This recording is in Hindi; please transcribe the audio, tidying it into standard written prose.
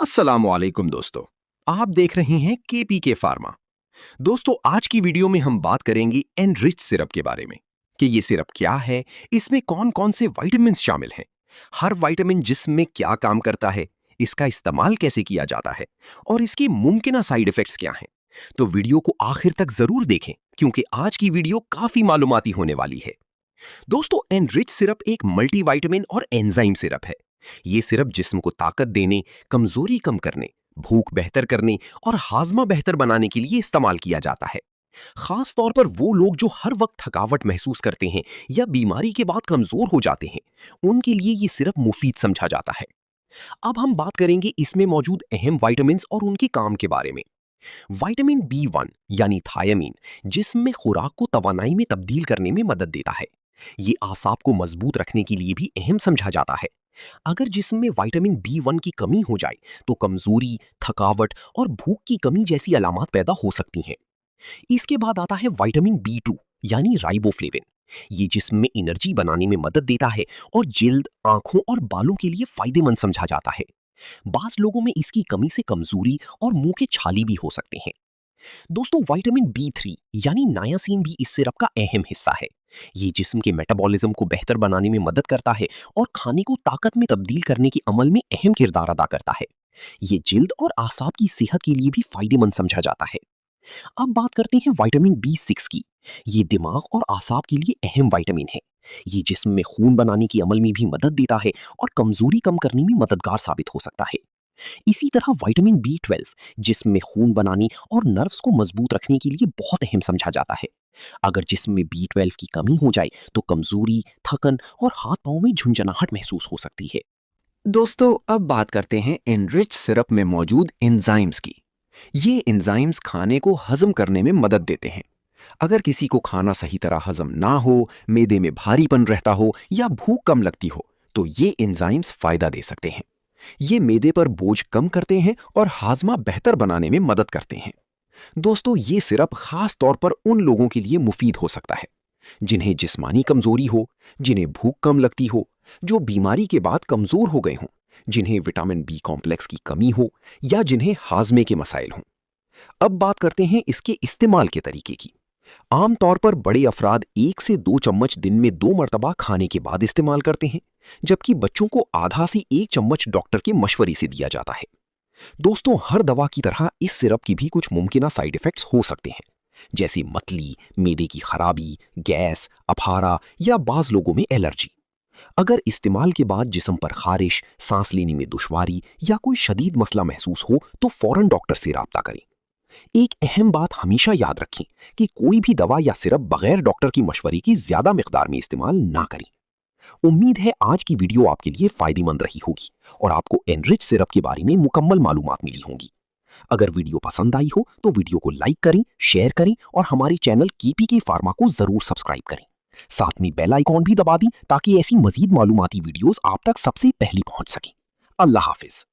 अस्सलामुअलैकुम दोस्तों। आप देख रहे हैं केपीके फार्मा। दोस्तों, आज की वीडियो में हम बात करेंगे एनरिच सिरप के बारे में कि ये सिरप क्या है, इसमें कौन-कौन से विटामिन शामिल हैं, हर विटामिन जिस्म में क्या काम करता है, इसका इस्तेमाल कैसे किया जाता है और इसकी मुमकिन साइड इफेक्ट्स क्या हैं। तो वीडियो को आखिर तक जरूर देखें क्योंकि आज की वीडियो काफी मालूमाती होने वाली है। दोस्तों, एनरिच सिरप एक मल्टीविटामिन और एंजाइम सिरप है। ये सिरप जिस्म को ताकत देने, कमजोरी कम करने, भूख बेहतर करने और हाजमा बेहतर बनाने के लिए इस्तेमाल किया जाता है। खास तौर पर वो लोग जो हर वक्त थकावट महसूस करते हैं या बीमारी के बाद कमजोर हो जाते हैं, उनके लिए ये सिरप मुफीद समझा जाता है। अब हम बात करेंगे इसमें मौजूद अहम विटामिन और उनके काम के बारे में। विटामिन बी 1 यानी थायमीन जिस्म में खुराक को तवानाई में तब्दील करने में मदद देता है। ये आसाब को मजबूत रखने के लिए भी अहम समझा जाता है। अगर जिस्म में विटामिन बी 1 की कमी हो जाए तो कमजोरी, थकावट और भूख की कमी जैसी अलामत पैदा हो सकती हैं। इसके बाद आता है विटामिन बी 2 यानी राइबोफ्लेविन। ये जिस्म में एनर्जी बनाने में मदद देता है और जिल्द, आंखों और बालों के लिए फायदेमंद समझा जाता है। बास लोगों में इसकी कमी से कमजोरी और मुंह के छाली भी हो सकते हैं। दोस्तों, विटामिन बी 3 यानी नायासिन भी इस सिरप का अहम हिस्सा है। ये जिस्म के मेटाबॉलिज्म को बेहतर बनाने में मदद करता है और खाने को ताकत में तब्दील करने के अमल में अहम किरदार अदा करता है। ये जिल्द और आसाब की सेहत के लिए भी फायदेमंद समझा जाता है। अब बात करते हैं विटामिन बी 6 की। ये दिमाग और आसाब के लिए अहम विटामिन है। ये जिस्म में खून बनाने के अमल में भी मदद देता है और कमजोरी कम करने में मददगार साबित हो सकता है। इसी तरह विटामिन बी 12 जिस्म में खून बनाने और नर्व्स को मजबूत रखने के लिए बहुत अहम समझा जाता है। अगर जिस्म में बी 12 की कमी हो जाए तो कमजोरी, थकन और हाथ पांव में झुंझुनाहट महसूस हो सकती है। दोस्तों, अब बात करते हैं एनरिच सिरप में मौजूद एंजाइम्स की। ये एंजाइम्स खाने को हजम करने में मदद देते हैं। अगर किसी को खाना सही तरह हजम ना हो, मैदे में भारीपन रहता हो या भूख कम लगती हो, तो ये एंजाइम्स फायदा दे सकते हैं। ये मैदे पर बोझ कम करते हैं और हाजमा बेहतर बनाने में मदद करते हैं। दोस्तों, ये सिरप खास तौर पर उन लोगों के लिए मुफीद हो सकता है जिन्हें जिस्मानी कमजोरी हो, जिन्हें भूख कम लगती हो, जो बीमारी के बाद कमजोर हो गए हों, जिन्हें विटामिन बी कॉम्प्लेक्स की कमी हो या जिन्हें हाजमे के मसाइल हों। अब बात करते हैं इसके इस्तेमाल के तरीके की। आमतौर पर बड़े अफराद 1 से 2 चम्मच दिन में 2 मरतबा खाने के बाद इस्तेमाल करते हैं, जबकि बच्चों को आधा से 1 चम्मच डॉक्टर के मशवरे से दिया जाता है। दोस्तों, हर दवा की तरह इस सिरप की भी कुछ मुमकिन साइड इफेक्ट्स हो सकते हैं, जैसे मतली, मैदे की खराबी, गैस, अफारा या बाज लोगों में एलर्जी। अगर इस्तेमाल के बाद जिस्म पर खारिश, सांस लेने में दुश्वारी या कोई शदीद मसला महसूस हो तो फौरन डॉक्टर से राब्ता करें। एक अहम बात हमेशा याद रखें कि कोई भी दवा या सिरप बगैर डॉक्टर की मशवरे की ज्यादा मिकदार में इस्तेमाल ना करें। उम्मीद है आज की वीडियो आपके लिए फायदेमंद रही होगी और आपको एनरिच सिरप के बारे में मुकम्मल मालूमात मिली होंगी। अगर वीडियो पसंद आई हो तो वीडियो को लाइक करें, शेयर करें और हमारे चैनल केपीके फार्मा को जरूर सब्सक्राइब करें। साथ में बेल आइकॉन भी दबा दें ताकि ऐसी मजीद मालूमाती वीडियोस आप तक सबसे पहले पहुंच सकें। अल्लाह हाफिज।